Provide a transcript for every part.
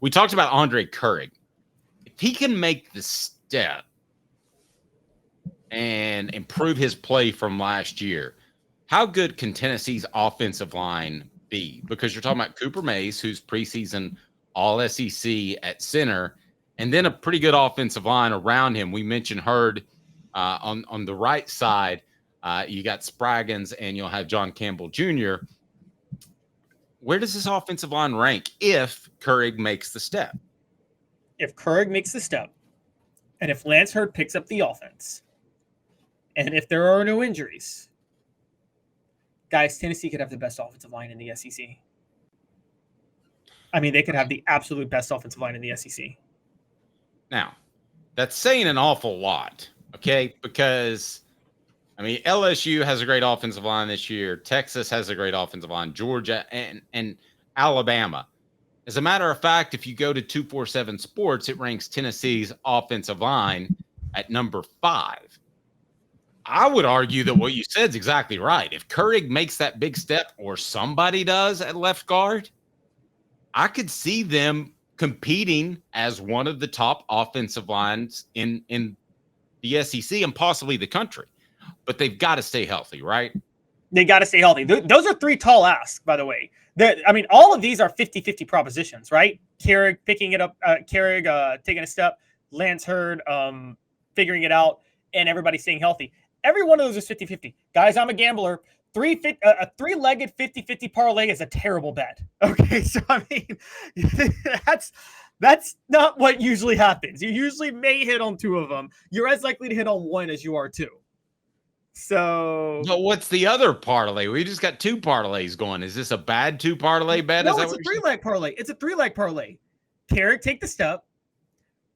We talked about Andrej Karic. If he can make the step and improve his play from last year, how good can Tennessee's offensive line be? Because you're talking about Cooper Mays, who's preseason all SEC at center, and then a pretty good offensive line around him. We mentioned Hurd on the right side. You got Spraggins, and you'll have John Campbell Jr. Where does this offensive line rank if Karic makes the step? If Karic makes the step, and if Lance Hurd picks up the offense, and if there are no injuries, guys, Tennessee could have the best offensive line in the SEC. I mean, they could have the absolute best offensive line in the SEC. Now, that's saying an awful lot, okay? Because, I mean, LSU has a great offensive line this year. Texas has a great offensive line. Georgia and Alabama. As a matter of fact, if you go to 247 Sports, it ranks Tennessee's offensive line at number 5. I would argue that what you said is exactly right. If Karic makes that big step, or somebody does at left guard, I could see them competing as one of the top offensive lines in the SEC and possibly the country. But they've got to stay healthy, right? They got to stay healthy. Those are 3 tall asks, by the way. I mean, all of these are 50-50 propositions, right? Karic picking it up, Karic taking a step, Lance Hurd figuring it out, and everybody staying healthy. Every one of those is 50-50. Guys, I'm a gambler. A 3-legged 50-50 parlay is a terrible bet. Okay, so I mean, that's not what usually happens. You usually may hit on 2 of them. You're as likely to hit on 1 as you are 2. So, but what's the other parlay? We just got 2 parlays going. Is this a bad 2 parlay bet? No, it's a 3-leg parlay. It's a 3-leg parlay. Karic take the step.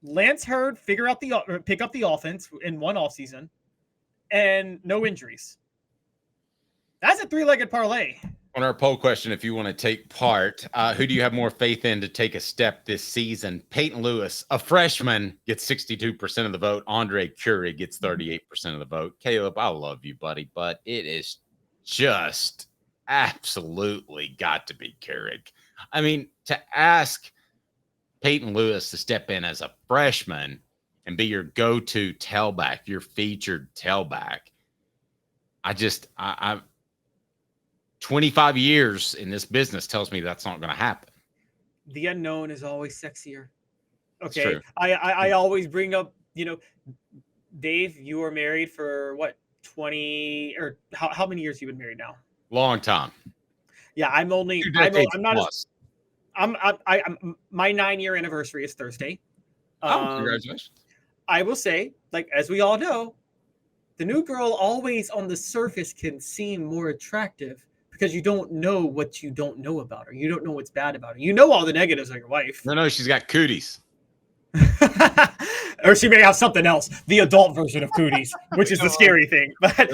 Lance Hurd pick up the offense in 1 offseason, and no injuries. That's a 3-legged parlay. On our poll question, if you want to take part, who do you have more faith in to take a step this season? Peyton Lewis, a freshman, gets 62% of the vote. Andrej Karic gets 38% of the vote. Caleb, I love you, buddy, but it is just absolutely got to be Karic. I mean, to ask Peyton Lewis to step in as a freshman and be your go-to tailback, your featured tailback, I 25 years in this business tells me that's not going to happen. The unknown is always sexier. Okay. I always bring up, Dave, you were married for what, 20 or how many years you been married now? Long time. Yeah. I'm not my 9-year anniversary is Thursday. Congratulations. I will say, like, as we all know, the new girl always on the surface can seem more attractive because you don't know what you don't know about her. You don't know what's bad about her. You know all the negatives of your wife. No, she's got cooties. Or she may have something else, the adult version of cooties, which is the scary thing. But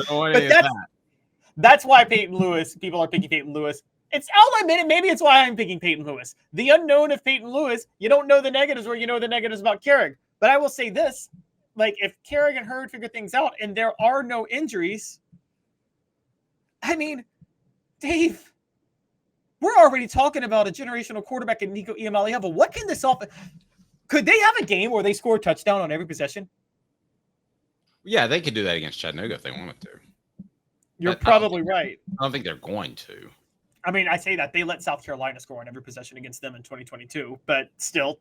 that's why Peyton Lewis, people are picking Peyton Lewis. I'll admit it, maybe it's why I'm picking Peyton Lewis. The unknown of Peyton Lewis, you don't know the negatives or you know the negatives about Karic. But I will say this, like, if Karic and Hurd figure things out and there are no injuries, I mean, Dave, we're already talking about a generational quarterback in Nico Iamaleava. What can this offense? Could they have a game where they score a touchdown on every possession? Yeah, they could do that against Chattanooga if they wanted to. You're probably right. I don't think they're going to. I mean, I say that they let South Carolina score on every possession against them in 2022, but still,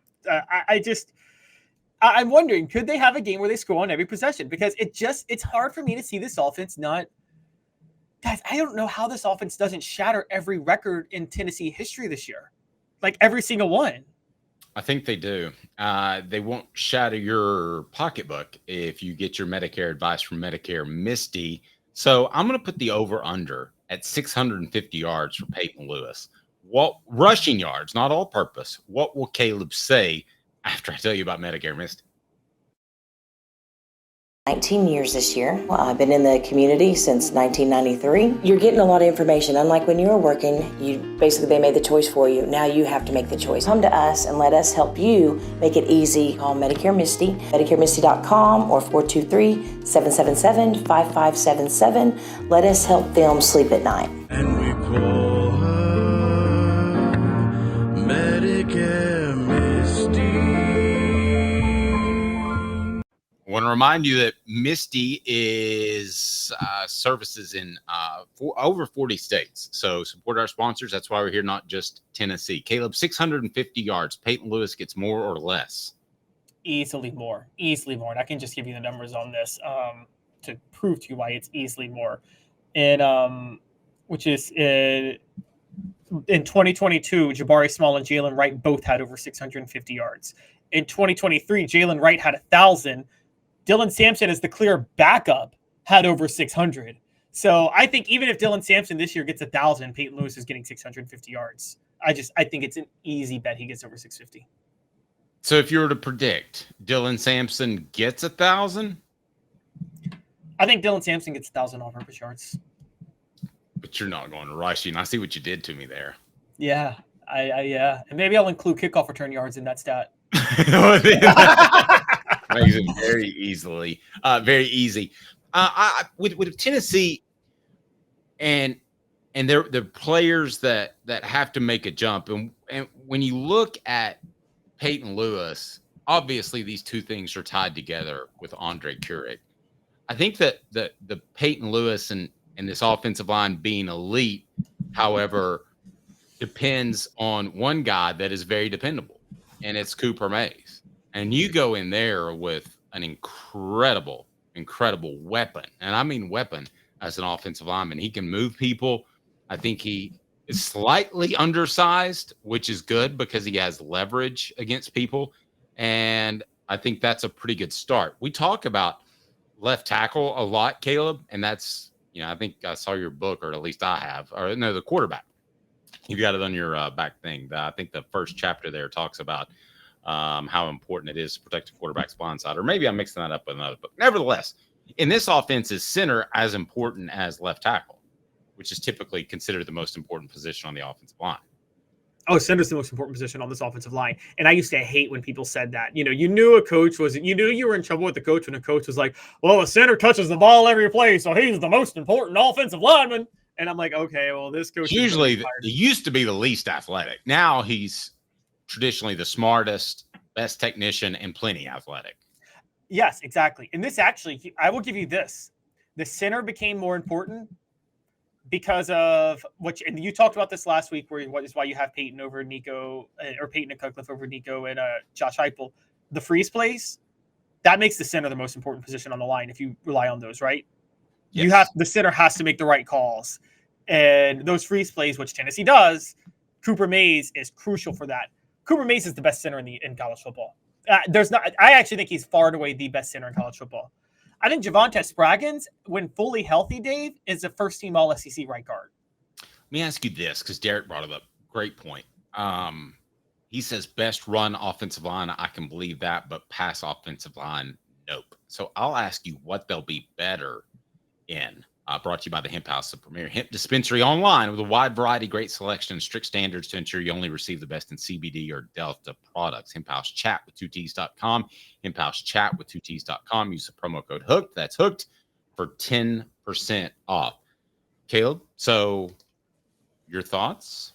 I'm wondering, could they have a game where they score on every possession? Because it's hard for me to see this offense not. Guys, I don't know how this offense doesn't shatter every record in Tennessee history this year. Like every single one. I think they do. They won't shatter your pocketbook if you get your Medicare advice from Medicare Misty. So I'm going to put the over-under at 650 yards for Peyton Lewis. What rushing yards, not all purpose. What will Caleb say after I tell you about Medicare Misty? 19 years this year. I've been in the community since 1993. You're getting a lot of information. Unlike when you were working, they made the choice for you. Now you have to make the choice. Come to us and let us help you make it easy. Call Medicare Misty, MedicareMisty.com or 423-777-5577. Let us help them sleep at night. And we call her Medicare Misty. want to remind you that Misty is services in over 40 states. So support our sponsors. That's why we're here, not just Tennessee. Caleb, 650 yards. Peyton Lewis gets more or less? Easily more. And I can just give you the numbers on this to prove to you why it's easily more. And which is in 2022, Jabari Small and Jalen Wright both had over 650 yards. In 2023, Jalen Wright had 1,000. Dylan Sampson, as the clear backup, had over 600. So I think even if Dylan Sampson this year gets 1,000, Peyton Lewis is getting 650 yards. I think it's an easy bet he gets over 650. So if you were to predict Dylan Sampson gets 1,000? I think Dylan Sampson gets 1,000 all-purpose yards. But you're not going to rush you. And I see what you did to me there. Yeah, yeah. And maybe I'll include kickoff return yards in that stat. Makes it very easily, very easy. With Tennessee and they're players that have to make a jump. And when you look at Peyton Lewis, obviously these two things are tied together with Andrej Karic. I think that the Peyton Lewis and this offensive line being elite, however, depends on one guy that is very dependable, and it's Cooper Mays. And you go in there with an incredible weapon, and I mean weapon as an offensive lineman. He can move people. I think he is slightly undersized, which is good because he has leverage against people. And I think that's a pretty good start. We talk about left tackle a lot, Caleb, and that's, I think I saw your book, or at least I have, or no, the quarterback. You've got it on your back thing. I think the first chapter there talks about how important it is to protect the quarterback's blind side, or maybe I'm mixing that up with another book. Nevertheless, in this offense, is center as important as left tackle, which is typically considered the most important position on the offensive line. Oh, center's the most important position on this offensive line. And I used to hate when people said that. You knew a coach you knew you were in trouble with the coach when a coach was like, well, a center touches the ball every play, so he's the most important offensive lineman. And I'm like, okay, well, this coach usually he used to be the least athletic. Now he's traditionally the smartest, best technician, and plenty athletic. Yes, exactly. And this actually, I will give you this. The center became more important because of and you talked about this last week, what is why you have Peyton over Nico, or Peyton and Cutcliffe over Nico and Josh Heupel. The freeze plays, that makes the center the most important position on the line if you rely on those, right? Yes. The center has to make the right calls. And those freeze plays, which Tennessee does, Cooper Mays is crucial for that. Cooper Mays is the best center in college football. I actually think he's far and away the best center in college football. I think Javonte Spraggins, when fully healthy, Dave, is a first-team All-SEC right guard. Let me ask you this, because Derek brought it up. Great point. He says best run offensive line. I can believe that, but pass offensive line, nope. So I'll ask you what they'll be better in. Brought to you by the Hemp House, the premier hemp dispensary online with a wide variety, great selection, and strict standards to ensure you only receive the best in CBD or Delta products. Hemp House Chat with 2Ts.com. Hemp House Chat with 2Ts.com. Use the promo code HOOKED. That's HOOKED for 10% off. Caleb, so your thoughts?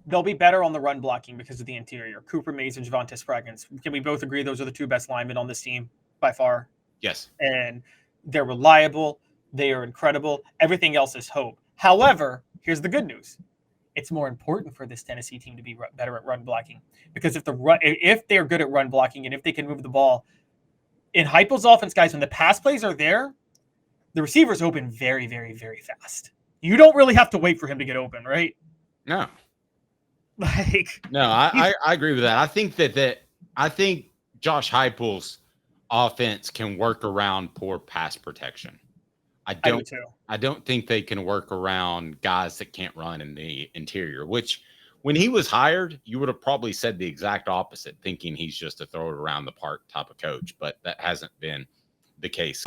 They'll be better on the run blocking because of the interior. Cooper Mays and Javonte Spraggins. Can we both agree those are the two best linemen on this team by far? Yes. And they're reliable. They are incredible. Everything else is hope. However, here's the good news. It's more important for this Tennessee team to be better at run blocking, because if they're good at run blocking and if they can move the ball, in Heupel's offense, guys, when the pass plays are there, the receivers open very, very, very fast. You don't really have to wait for him to get open, right? No. No, I agree with that. I think Josh Heupel's offense can work around poor pass protection. I don't think they can work around guys that can't run in the interior, which when he was hired, you would have probably said the exact opposite, thinking he's just a throw it around the park type of coach, but that hasn't been the case.